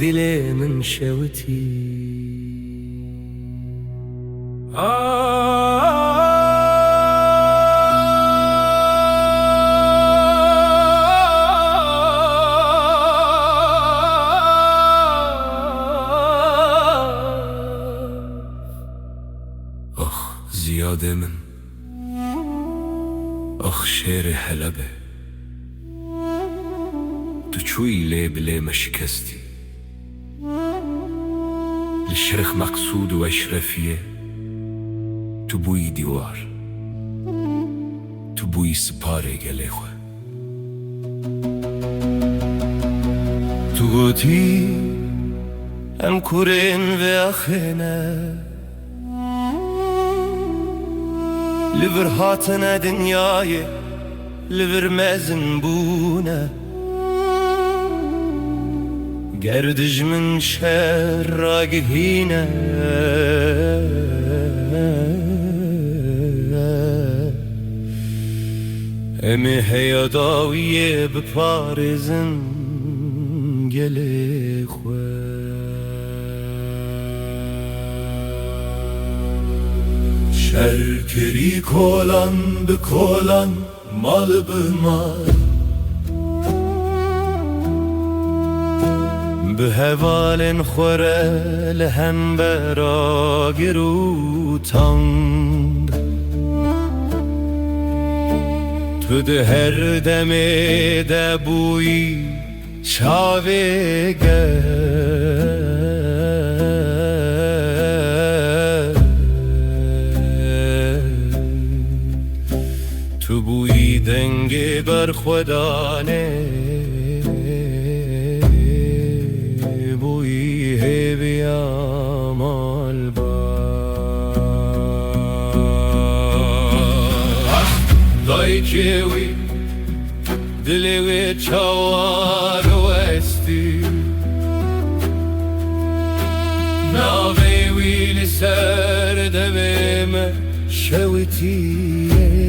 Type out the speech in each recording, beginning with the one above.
دل من شوتی زیاده من شعر حلبه تو چوی لێ مشکستی لشرخ مقصود و اشرفیه تو بوی دیوار تو بوی سپاره گله خو تو گوتی ام کورین و اخینه لبر هاتنا دنیای لبر مزن بونه گردش من شهر را گهینه امی هیاداویه بپارزن گله خواه شرکری کولان به کولان مال به مال به هوالن خوره لهم برا گروتاند تو ده هر دمه ده بوی چاوه گر تو بوی دنگ بر خدانه بوی هیوی آمال با دای کیوی دلوی چوار وستی ناوی ویل سر دویم شویتیه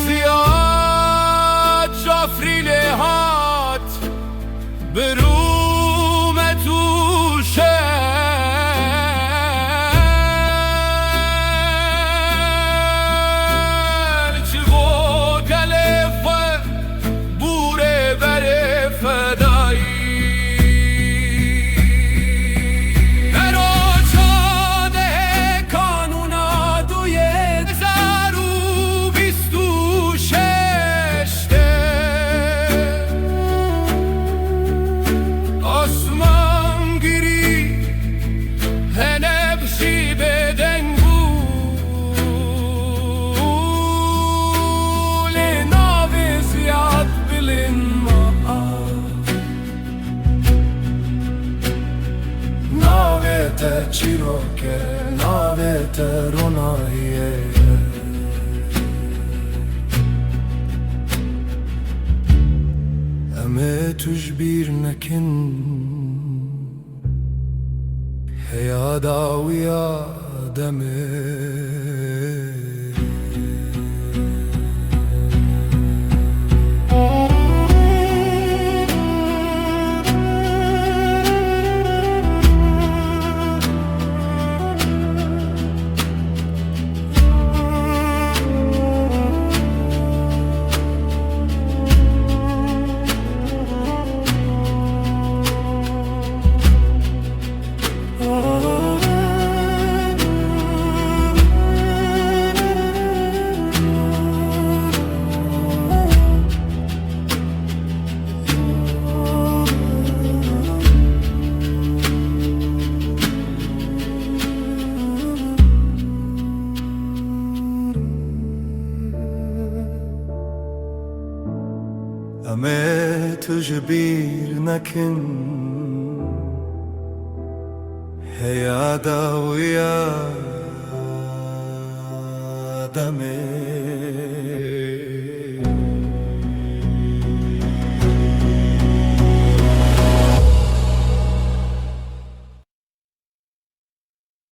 زیاد جافری لحات بروم توشه چو گلفه بوره بره فدایی چیروکه ناوت روناییه امه توش بیر نکن هیادا و یادمه امه توش بیر نکن هیادا و یادمه